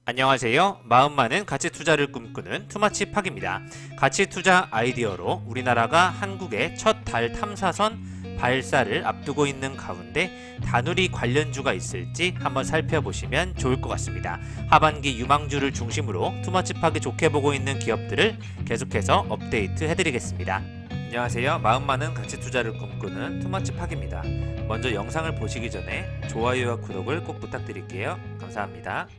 안녕하세요. 마음 많은 가치 투자를 꿈꾸는 투마치 팍입니다. 가치 투자 아이디어로 우리나라가 한국의 첫 달 탐사선 발사를 앞두고 있는 가운데 다누리 관련주가 있을지 한번 살펴보시면 좋을 것 같습니다. 하반기 유망주를 중심으로 투마치 팍이 좋게 보고 있는 기업들을 계속해서 업데이트 해드리겠습니다. 안녕하세요. 마음 많은 가치 투자를 꿈꾸는 투마치 팍입니다. 먼저 영상을 보시기 전에 좋아요와 구독을 꼭 부탁드릴게요. 감사합니다.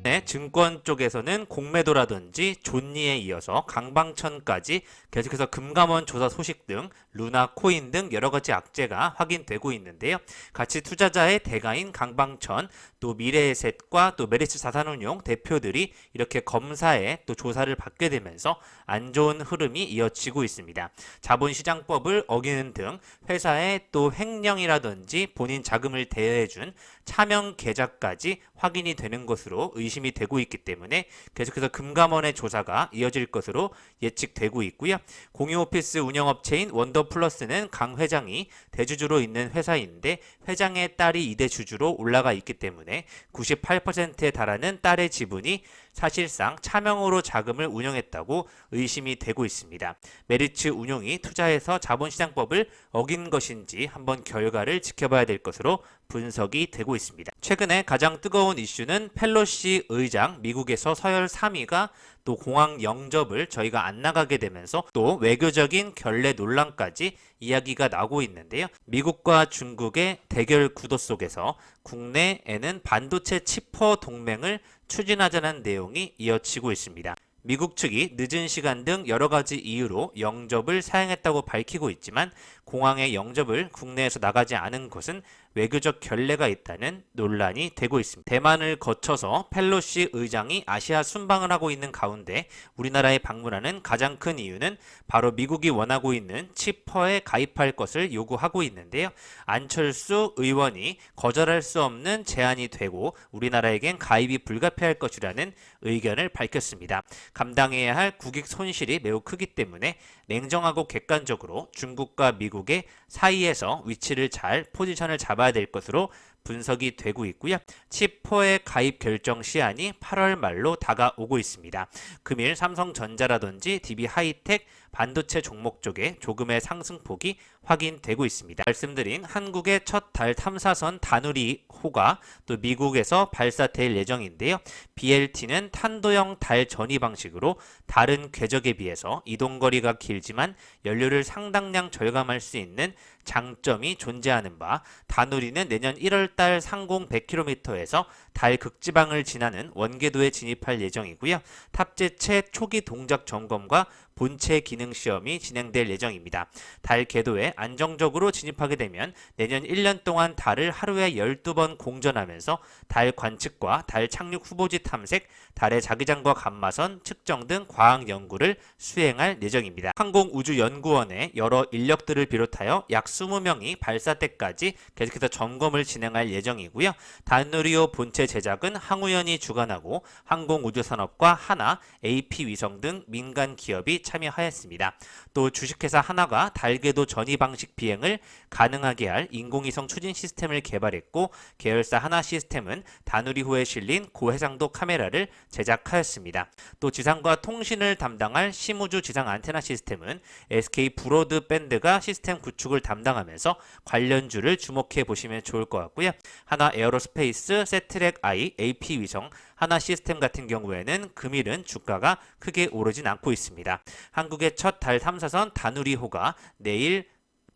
네, 증권 쪽에서는 공매도라든지 존니에 이어서 강방천까지 계속해서 금감원 조사 소식 등 루나 코인 등 여러가지 악재가 확인되고 있는데요. 가치 투자자의 대가인 강방천, 또 미래에셋과 또 메리츠 자산운용 대표들이 이렇게 검사에 또 조사를 받게 되면서 안 좋은 흐름이 이어지고 있습니다. 자본시장법을 어기는 등 회사의 또 횡령이라든지 본인 자금을 대여해준 차명 계좌까지 확인이 되는 것으로 의심이 되고 있기 때문에 계속해서 금감원의 조사가 이어질 것으로 예측되고 있고요. 공유 오피스 운영업체인 원더플러스는 강 회장이 대주주로 있는 회사인데 회장의 딸이 2대 주주로 올라가 있기 때문에 98%에 달하는 딸의 지분이 사실상 차명으로 자금을 운영했다고 의심이 되고 있습니다. 메리츠 운용이 투자해서 자본시장법을 어긴 것인지 한번 결과를 지켜봐야 될 것으로 분석이 되고 있습니다. 최근에 가장 뜨거운 이슈는 펠로시 의장 미국에서 서열 3위가 또 공항 영접을 저희가 안 나가게 되면서 또 외교적인 결례 논란까지 이야기가 나오고 있는데요. 미국과 중국의 대결 구도 속에서 국내에는 반도체 치퍼 동맹을 추진하자는 내용이 이어지고 있습니다. 미국 측이 늦은 시간 등 여러 가지 이유로 영접을 사양했다고 밝히고 있지만 공항의 영접을 국내에서 나가지 않은 것은 외교적 결례가 있다는 논란이 되고 있습니다. 대만을 거쳐서 펠로시 의장이 아시아 순방을 하고 있는 가운데 우리나라에 방문하는 가장 큰 이유는 바로 미국이 원하고 있는 치퍼에 가입할 것을 요구하고 있는데요. 안철수 의원이 거절할 수 없는 제안이 되고 우리나라에겐 가입이 불가피할 것이라는 의견을 밝혔습니다. 감당해야 할 국익 손실이 매우 크기 때문에 냉정하고 객관적으로 중국과 미국의 사이에서 위치를 잘 포지션을 잡아야 될 것으로 분석이 되고 있고요. 치포의 가입 결정 시한이 8월 말로 다가오고 있습니다. 금일 삼성전자라든지 DB하이텍 반도체 종목 쪽에 조금의 상승폭이 확인되고 있습니다. 말씀드린 한국의 첫 달 탐사선 다누리호가 또 미국에서 발사될 예정인데요. BLT는 탄도형 달 전이 방식으로 다른 궤적에 비해서 이동거리가 길지만 연료를 상당량 절감할 수 있는 장점이 존재하는 바 다누리는 내년 1월달 상공 100km에서 달 극지방을 지나는 원궤도에 진입할 예정이고요. 탑재체 초기 동작 점검과 본체 기능 시험이 진행될 예정입니다. 달 궤도에 안정적으로 진입하게 되면 내년 1년 동안 달을 하루에 12번 공전하면서 달 관측과 달 착륙 후보지 탐색, 달의 자기장과 감마선 측정 등 과학 연구를 수행할 예정입니다. 항공우주연구원의 여러 인력들을 비롯하여 약 20명이 발사 때까지 계속해서 점검을 진행할 예정이고요. 다누리호 본체 제작은 항우연이 주관하고 항공우주산업과 하나, AP위성 등 민간 기업이 참여하였습니다. 또 주식회사 하나가 달궤도 전이 방식 비행을 가능하게 할 인공위성 추진 시스템을 개발했고 계열사 하나 시스템은 다누리호에 실린 고해상도 카메라를 제작하였습니다. 또 지상과 통신을 담당할 심우주 지상 안테나 시스템은 SK 브로드밴드가 시스템 구축을 담당하면서 관련주를 주목해 보시면 좋을 것 같고요. 하나 에어로스페이스, 세트랙 I, AP위성, 하나 시스템 같은 경우에는 금일은 주가가 크게 오르진 않고 있습니다. 한국의 첫 달 탐사선 다누리호가 내일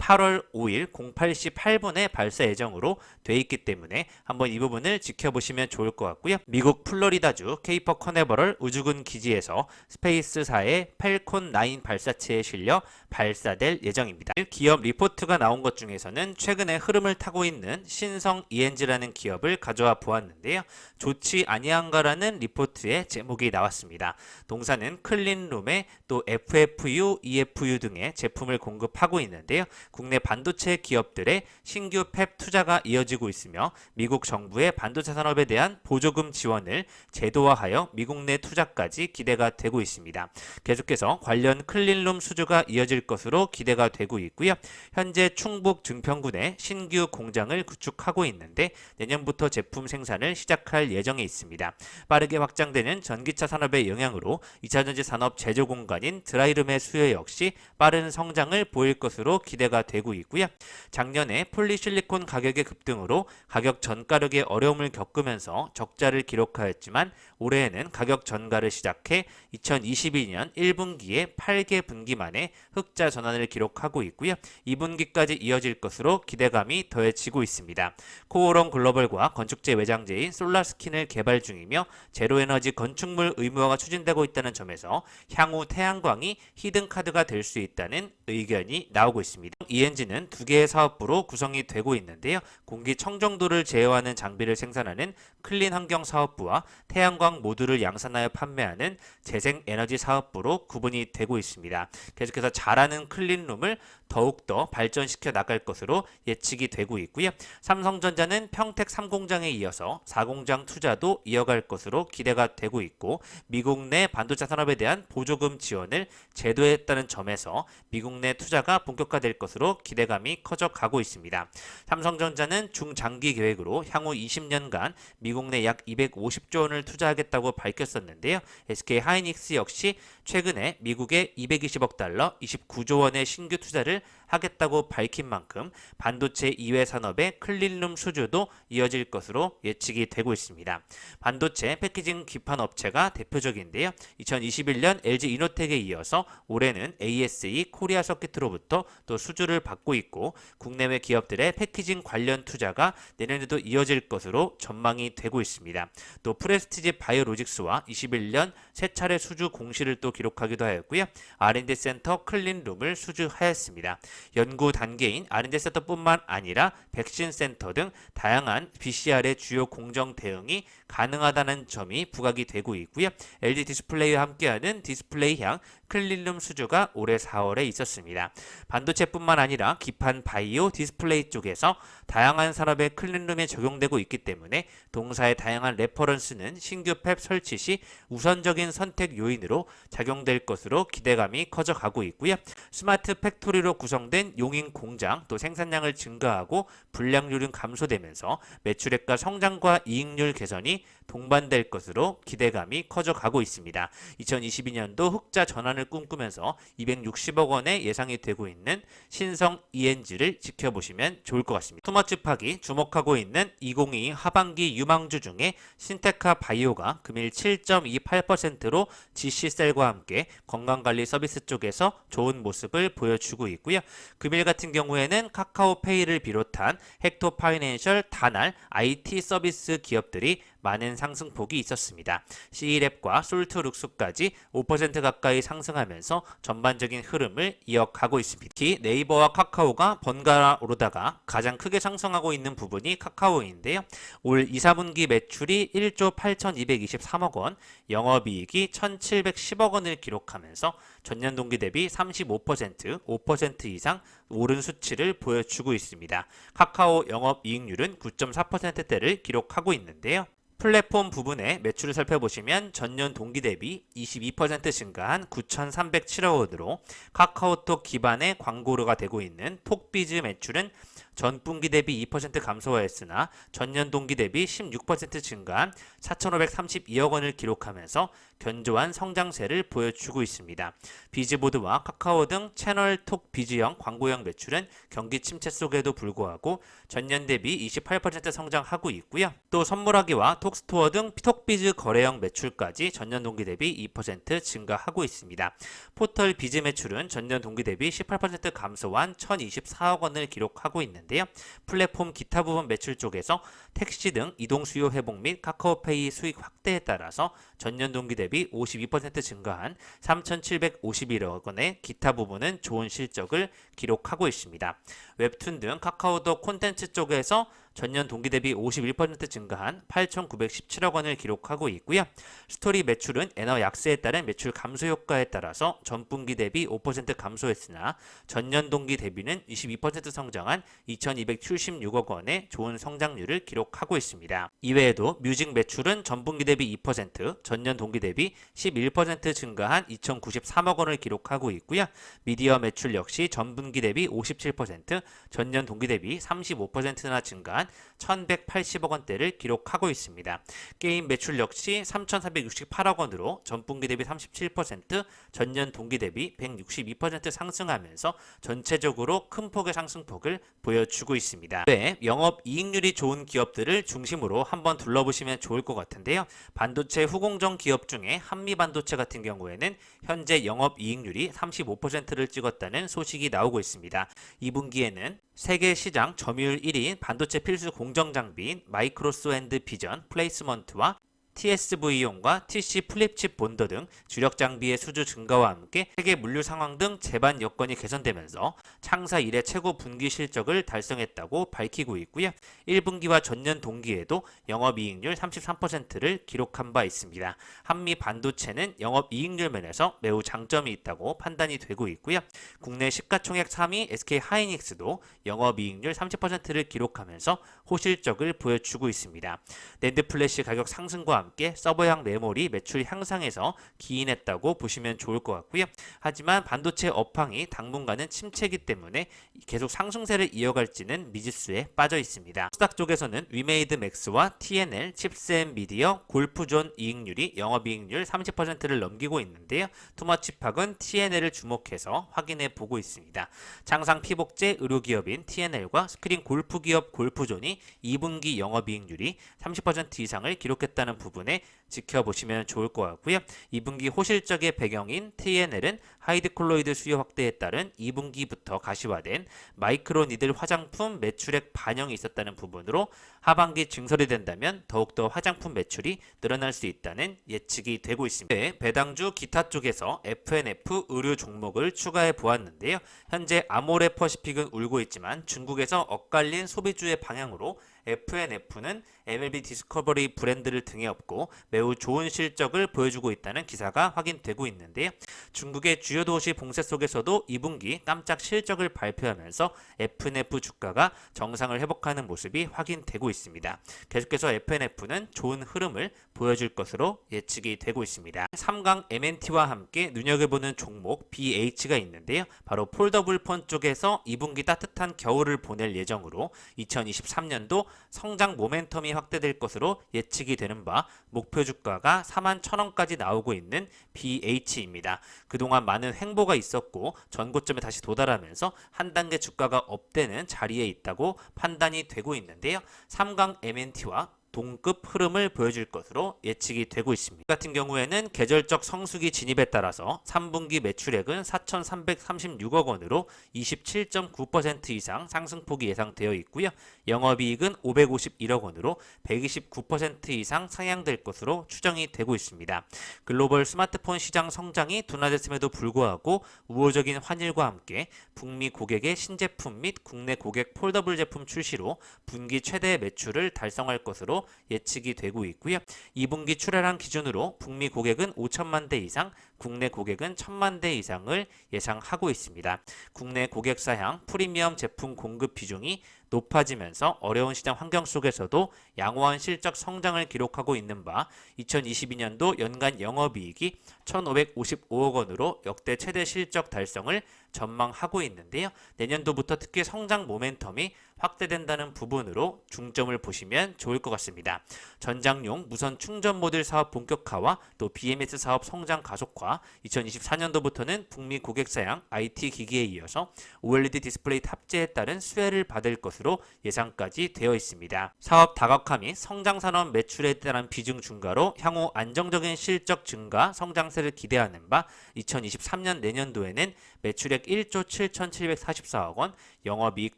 8월 5일 08시 8분에 발사 예정으로 돼 있기 때문에 한번 이 부분을 지켜보시면 좋을 것 같고요. 미국 플로리다주 케이퍼 커네버럴 우주군 기지에서 스페이스사의 펠콘 9 발사체에 실려 발사될 예정입니다. 기업 리포트가 나온 것 중에서는 최근에 흐름을 타고 있는 신성 ENG라는 기업을 가져와 보았는데요. 좋지 아니한가라는 리포트의 제목이 나왔습니다. 동사는 클린룸에 또 FFU, EFU 등의 제품을 공급하고 있는데요. 국내 반도체 기업들의 신규 팹 투자가 이어지고 있으며 미국 정부의 반도체 산업에 대한 보조금 지원을 제도화하여 미국 내 투자까지 기대가 되고 있습니다. 계속해서 관련 클린룸 수주가 이어질 것으로 기대가 되고 있고요. 현재 충북 증평군에 신규 공장을 구축하고 있는데 내년부터 제품 생산을 시작할 예정에 있습니다. 빠르게 확장되는 전기차 산업의 영향으로 2차전지 산업 제조 공간인 드라이룸의 수요 역시 빠른 성장을 보일 것으로 기대가 되고 있고요. 작년에 폴리실리콘 가격의 급등으로 가격 전가력의 어려움을 겪으면서 적자를 기록하였지만 올해에는 가격 전가를 시작해 2022년 1분기에 8개 분기 만에 흑자 전환을 기록하고 있고요. 2분기까지 이어질 것으로 기대감이 더해지고 있습니다. 코오롱 글로벌과 건축재 외장재인 솔라스킨을 개발 중이며 제로에너지 건축물 의무화가 추진되고 있다는 점에서 향후 태양광이 히든카드가 될 수 있다는 의견이 나오고 있습니다. ENG는 두 개의 사업부로 구성이 되고 있는데요. 공기청정도를 제어하는 장비를 생산하는 클린 환경 사업부와 태양광 모듈을 양산하여 판매하는 재생에너지 사업부로 구분이 되고 있습니다. 계속해서 잘하는 클린룸을 더욱더 발전시켜 나갈 것으로 예측이 되고 있고요. 삼성전자는 평택 3공장에 이어서 4공장 투자도 이어갈 것으로 기대가 되고 있고 미국 내 반도체 산업에 대한 보조금 지원을 제도했다는 점에서 미국 내 투자가 본격화될 것으로 기대감이 커져가고 있습니다. 삼성전자는 중장기 계획으로 향후 20년간 미국 내 약 250조 원을 투자하겠다고 밝혔었는데요. SK하이닉스 역시 최근에 미국에 220억 달러, 29조 원의 신규 투자를 하겠다고 밝힌 만큼 반도체 이외 산업의 클린룸 수주도 이어질 것으로 예측이 되고 있습니다. 반도체 패키징 기판 업체가 대표적인데요. 2021년 LG 이노텍에 이어서 올해는 ASE 코리아 서킷으로부터 또 수주를 받고 있고 국내외 기업들의 패키징 관련 투자가 내년에도 이어질 것으로 전망이 되고 있습니다. 또 프레스티지 바이오로직스와 21년 세 차례 수주 공시를 또 기록하기도 하였고요. R&D 센터 클린룸을 수주하였습니다. 연구 단계인 R&D 센터뿐만 아니라 백신 센터 등 다양한 BCR의 주요 공정 대응이 가능하다는 점이 부각이 되고 있고요. LG 디스플레이와 함께하는 디스플레이향 클린룸 수주가 올해 4월에 있었습니다. 반도체뿐만 아니라 기판 바이오 디스플레이 쪽에서 다양한 산업의 클린룸에 적용되고 있기 때문에 동사의 다양한 레퍼런스는 신규 팹 설치 시 우선적인 선택 요인으로 작용될 것으로 기대감이 커져가고 있고요. 스마트 팩토리로 구성된 용인 공장 또 생산량을 증가하고 불량률은 감소되면서 매출액과 성장과 이익률 개선이 동반될 것으로 기대감이 커져가고 있습니다. 2022년도 흑자 전환을 꿈꾸면서 260억 원의 예상이 되고 있는 신성 ENG를 지켜보시면 좋을 것 같습니다. 투머치팍이 주목하고 있는 2022 하반기 유망주 중에 신테카 바이오가 금일 7.28%로 GC셀과 함께 건강관리 서비스 쪽에서 좋은 모습을 보여주고 있고요. 금일 같은 경우에는 카카오페이를 비롯한 헥토파이낸셜, 다날, IT 서비스 기업들이 많은 상승폭이 있었습니다. C랩과 솔트룩스까지 5% 가까이 상승하면서 전반적인 흐름을 이어가고 있습니다. 특히 네이버와 카카오가 번갈아 오르다가 가장 크게 상승하고 있는 부분이 카카오인데요. 올 2, 4분기 매출이 1조 8,223억 원, 영업이익이 1,710억 원을 기록하면서 전년 동기 대비 35%, 5% 이상 오른 수치를 보여주고 있습니다. 카카오 영업이익률은 9.4%대를 기록하고 있는데요. 플랫폼 부분의 매출을 살펴보시면 전년 동기 대비 22% 증가한 9,307억 원으로 카카오톡 기반의 광고료가 되고 있는 톡비즈 매출은 전분기 대비 2% 감소하였으나 전년 동기 대비 16% 증가한 4,532억 원을 기록하면서 견조한 성장세를 보여주고 있습니다. 비즈보드와 카카오 등 채널톡 비즈형 광고형 매출은 경기 침체 속에도 불구하고 전년 대비 28% 성장하고 있고요. 또 선물하기와 톡스토어 등 톡비즈 거래형 매출까지 전년 동기 대비 2% 증가하고 있습니다. 포털 비즈 매출은 전년 동기 대비 18% 감소한 1,024억 원을 기록하고 있는데요. 플랫폼 기타 부분 매출 쪽에서 택시 등 이동 수요 회복 및 카카오페이 수익 확대에 따라서 전년 동기 대비 52% 증가한 3,751억 원의 기타 부분은 좋은 실적을 기록하고 있습니다. 웹툰 등 카카오톡 콘텐츠 쪽에서 전년 동기 대비 51% 증가한 8,917억 원을 기록하고 있고요. 스토리 매출은 엔화 약세에 따른 매출 감소 효과에 따라서 전분기 대비 5% 감소했으나 전년 동기 대비는 22% 성장한 2,276억 원의 좋은 성장률을 기록하고 있습니다. 이외에도 뮤직 매출은 전분기 대비 2%, 전년 동기 대비 11% 증가한 2,093억 원을 기록하고 있고요. 미디어 매출 역시 전분기 대비 57%, 전년 동기 대비 35%나 증가한 1,180억 원대를 기록하고 있습니다. 게임 매출 역시 3,468억 원으로 전분기 대비 37%, 전년 동기 대비 162% 상승하면서 전체적으로 큰 폭의 상승폭을 보여주고 있습니다. 네, 영업이익률이 좋은 기업들을 중심으로 한번 둘러보시면 좋을 것 같은데요. 반도체 후공정 기업 중에 한미반도체 같은 경우에는 현재 영업이익률이 35%를 찍었다는 소식이 나오고 있습니다. 2분기에는 세계 시장 점유율 1위인 반도체 필수 공정 장비인 마이크로소 앤드 비전 플레이스먼트와 TSV용과 TC 플립칩 본더 등 주력 장비의 수주 증가와 함께 세계 물류 상황 등 제반 여건이 개선되면서 창사 이래 최고 분기 실적을 달성했다고 밝히고 있고요. 1분기와 전년 동기에도 영업이익률 33%를 기록한 바 있습니다. 한미 반도체는 영업이익률 면에서 매우 장점이 있다고 판단이 되고 있고요. 국내 시가총액 3위 SK 하이닉스도 영업이익률 30%를 기록하면서 호실적을 보여주고 있습니다. 낸드 플래시 가격 상승과 함께 서버형 메모리 매출 향상에서 기인했다고 보시면 좋을 것 같고요. 하지만 반도체 업황이 당분간은 침체이기 때문에 계속 상승세를 이어갈지는 미지수에 빠져 있습니다. 코스닥 쪽에서는 위메이드 맥스와 TNL, 칩스앤 미디어, 골프존 이익률이 영업이익률 30%를 넘기고 있는데요. 투머치팍은 TNL을 주목해서 확인해 보고 있습니다. 장상 피복제 의료기업인 TNL과 스크린 골프 기업 골프존이 2분기 영업이익률이 30% 이상을 기록했다는 부분에 지켜보시면 좋을 것 같고요. 2분기 호실적의 배경인 TNL은 하이드콜로이드 수요 확대에 따른 2분기부터 가시화된 마이크로 니들 화장품 매출액 반영이 있었다는 부분으로 하반기 증설이 된다면 더욱더 화장품 매출이 늘어날 수 있다는 예측이 되고 있습니다. 네, 배당주 기타 쪽에서 F&F 의류 종목을 추가해 보았는데요. 현재 아모레퍼시픽은 울고 있지만 중국에서 엇갈린 소비주의 방향으로 F&F는 MLB 디스커버리 브랜드를 등에 업고 매우 좋은 실적을 보여주고 있다는 기사가 확인되고 있는데요. 중국의 주요 도시 봉쇄 속에서도 2분기 깜짝 실적을 발표하면서 F&F 주가가 정상을 회복하는 모습이 확인되고 있습니다. 계속해서 F&F는 좋은 흐름을 보여줄 것으로 예측이 되고 있습니다. 3강 MNT와 함께 눈여겨보는 종목 BH가 있는데요. 바로 폴더블 폰 쪽에서 2분기 따뜻한 겨울을 보낼 예정으로 2023년도 성장 모멘텀이 확대될 것으로 예측이 되는 바 목표 주가가 41,000원까지 나오고 있는 BH입니다. 그동안 많은 횡보가 있었고 전고점에 다시 도달하면서 한 단계 주가가 업되는 자리에 있다고 판단이 되고 있는데요. 3강 MNT와 동급 흐름을 보여줄 것으로 예측이 되고 있습니다. 같은 경우에는 계절적 성수기 진입에 따라서 3분기 매출액은 4,336억 원으로 27.9% 이상 상승폭이 예상되어 있고요. 영업이익은 551억 원으로 129% 이상 상향될 것으로 추정이 되고 있습니다. 글로벌 스마트폰 시장 성장이 둔화됐음에도 불구하고 우호적인 환율과 함께 북미 고객의 신제품 및 국내 고객 폴더블 제품 출시로 분기 최대 매출을 달성할 것으로 예측이 되고 있고요. 2분기 출하량 기준으로 북미 고객은 5천만 대 이상, 국내 고객은 1,000만 대 이상을 예상하고 있습니다. 국내 고객사향 프리미엄 제품 공급 비중이 높아지면서 어려운 시장 환경 속에서도 양호한 실적 성장을 기록하고 있는 바 2022년도 연간 영업이익이 1,555억 원으로 역대 최대 실적 달성을 전망하고 있는데요. 내년도부터 특히 성장 모멘텀이 확대된다는 부분으로 중점을 보시면 좋을 것 같습니다. 전장용 무선 충전 모듈 사업 본격화와 또 BMS 사업 성장 가속화, 2024년도부터는 북미 고객사양 IT 기기에 이어서 OLED 디스플레이 탑재에 따른 수혜를 받을 것으로 예상까지 되어 있습니다. 사업 다각화 및 성장산업 매출에 따른 비중 증가로 향후 안정적인 실적 증가 성장세를 기대하는 바 2023년 내년도에는 매출액 1조 7,744억 원, 영업이익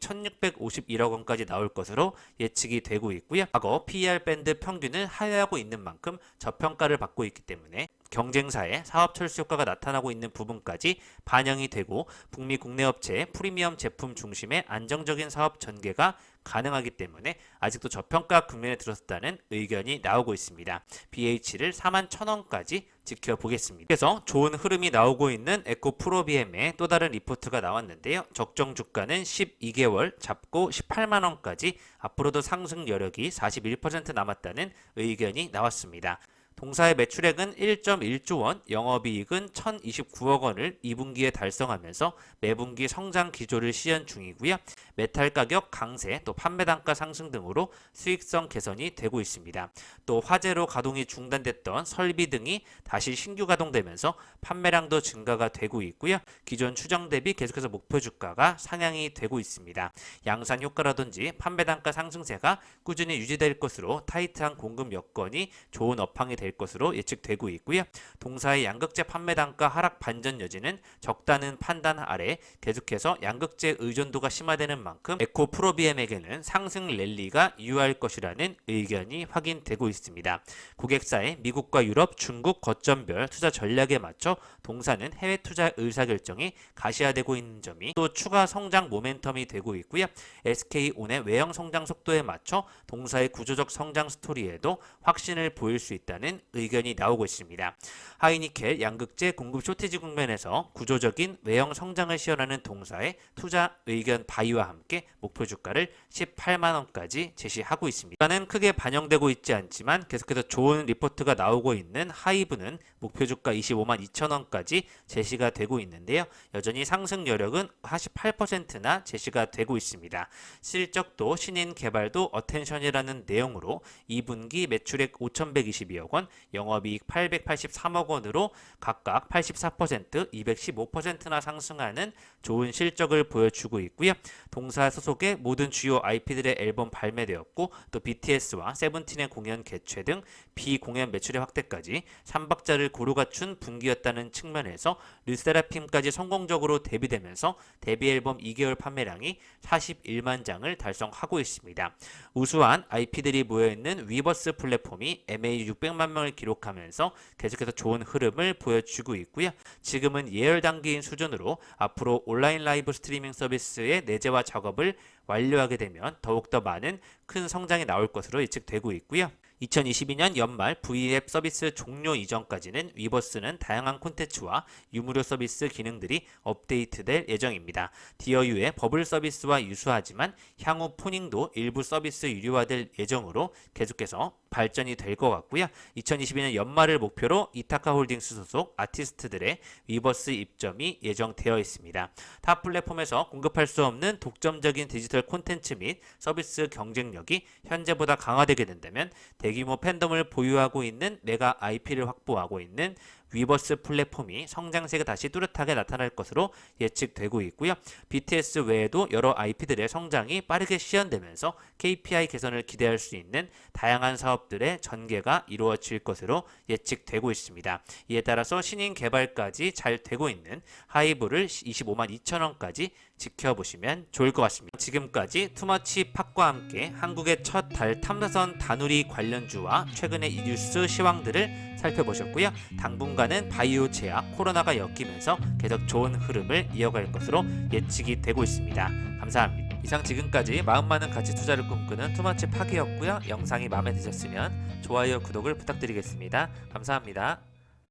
1,651억 원까지 나올 것으로 예측이 되고 있고요. 과거 PER 밴드 평균을 하회하고 있는 만큼 저평가를 받고 있기 때문에 경쟁사의 사업 철수 효과가 나타나고 있는 부분까지 반영이 되고 북미 국내 업체의 프리미엄 제품 중심의 안정적인 사업 전개가 가능하기 때문에 아직도 저평가 국면에 들었다는 의견이 나오고 있습니다. BH를 41,000원까지 지켜보겠습니다. 그래서 좋은 흐름이 나오고 있는 에코프로비엠의 또 다른 리포트가 나왔는데요. 적정 주가는 12개월 잡고 18만원까지 앞으로도 상승 여력이 41% 남았다는 의견이 나왔습니다. 동사의 매출액은 1.1조 원, 영업이익은 1,029억 원을 2분기에 달성하면서 매분기 성장 기조를 시현 중이고요. 메탈 가격 강세, 또 판매 단가 상승 등으로 수익성 개선이 되고 있습니다. 또 화재로 가동이 중단됐던 설비 등이 다시 신규 가동되면서 판매량도 증가가 되고 있고요. 기존 추정 대비 계속해서 목표 주가가 상향이 되고 있습니다. 양산 효과라든지 판매 단가 상승세가 꾸준히 유지될 것으로 타이트한 공급 여건이 좋은 업황이 될 것으로 예측되고 있고요. 동사의 양극재 판매 단가 하락 반전 여지는 적다는 판단 아래 계속해서 양극재 의존도가 심화되는 만큼 에코프로비엠에게는 상승 랠리가 유효할 것이라는 의견이 확인되고 있습니다. 고객사의 미국과 유럽, 중국 거점별 투자 전략에 맞춰 동사는 해외 투자 의사결정이 가시화되고 있는 점이 또 추가 성장 모멘텀이 되고 있고요. SK온의 외형 성장 속도에 맞춰 동사의 구조적 성장 스토리에도 확신을 보일 수 있다는 의견이 나오고 있습니다. 하이니켈 양극재 공급 쇼티지 국면에서 구조적인 외형 성장을 시현하는 동사의 투자 의견 바이와 함께 목표 주가를 18만원까지 제시하고 있습니다. 주가는 크게 반영되고 있지 않지만 계속해서 좋은 리포트가 나오고 있는 하이브는 목표 주가 25만 2천원까지 제시가 되고 있는데요. 여전히 상승 여력은 48%나 제시가 되고 있습니다. 실적도 신인 개발도 어텐션이라는 내용으로 2분기 매출액 5,122억 원, 영업이익 883억 원으로 각각 84%, 215%나 상승하는 좋은 실적을 보여주고 있고요. 동사 소속의 모든 주요 IP들의 앨범 발매되었고 또 BTS와 세븐틴의 공연 개최 등 비공연 매출의 확대까지 3박자를 고루 갖춘 분기였다는 측면에서 르세라핌까지 성공적으로 데뷔되면서 데뷔 앨범 2개월 판매량이 41만 장을 달성하고 있습니다. 우수한 IP들이 모여있는 위버스 플랫폼이 MAU 600만 명을 기록하면서 계속해서 좋은 흐름을 보여주고 있고요. 지금은 예열 단계인 수준으로 앞으로 온라인 라이브 스트리밍 서비스의 내재화 작업을 완료하게 되면 더욱더 많은 큰 성장이 나올 것으로 예측되고 있고요. 2022년 연말 V앱 서비스 종료 이전까지는 위버스는 다양한 콘텐츠와 유무료 서비스 기능들이 업데이트될 예정입니다. 디어유의 버블 서비스와 유사하지만 향후 포닝도 일부 서비스 유료화될 예정으로 계속해서 발전이 될 것 같고요. 2022년 연말을 목표로 이타카 홀딩스 소속 아티스트들의 위버스 입점이 예정되어 있습니다. 타 플랫폼에서 공급할 수 없는 독점적인 디지털 콘텐츠 및 서비스 경쟁력이 현재보다 강화되게 된다면 대규모 팬덤을 보유하고 있는 메가 IP를 확보하고 있는 위버스 플랫폼이 성장세가 다시 뚜렷하게 나타날 것으로 예측되고 있고요. BTS 외에도 여러 IP들의 성장이 빠르게 시현되면서 KPI 개선을 기대할 수 있는 다양한 사업들의 전개가 이루어질 것으로 예측되고 있습니다. 이에 따라서 신인 개발까지 잘 되고 있는 하이브를 25만 2천원까지 지켜보시면 좋을 것 같습니다. 지금까지 투머치 팟과 함께 한국의 첫 달 탐사선 다누리 관련주와 최근의 이 뉴스 시황들을 살펴보셨고요. 당분간은 바이오 제약, 코로나가 엮이면서 계속 좋은 흐름을 이어갈 것으로 예측이 되고 있습니다. 감사합니다. 이상 지금까지 마음 많은 가치 투자를 꿈꾸는 투머치 팟이었고요. 영상이 마음에 드셨으면 좋아요, 구독을 부탁드리겠습니다. 감사합니다.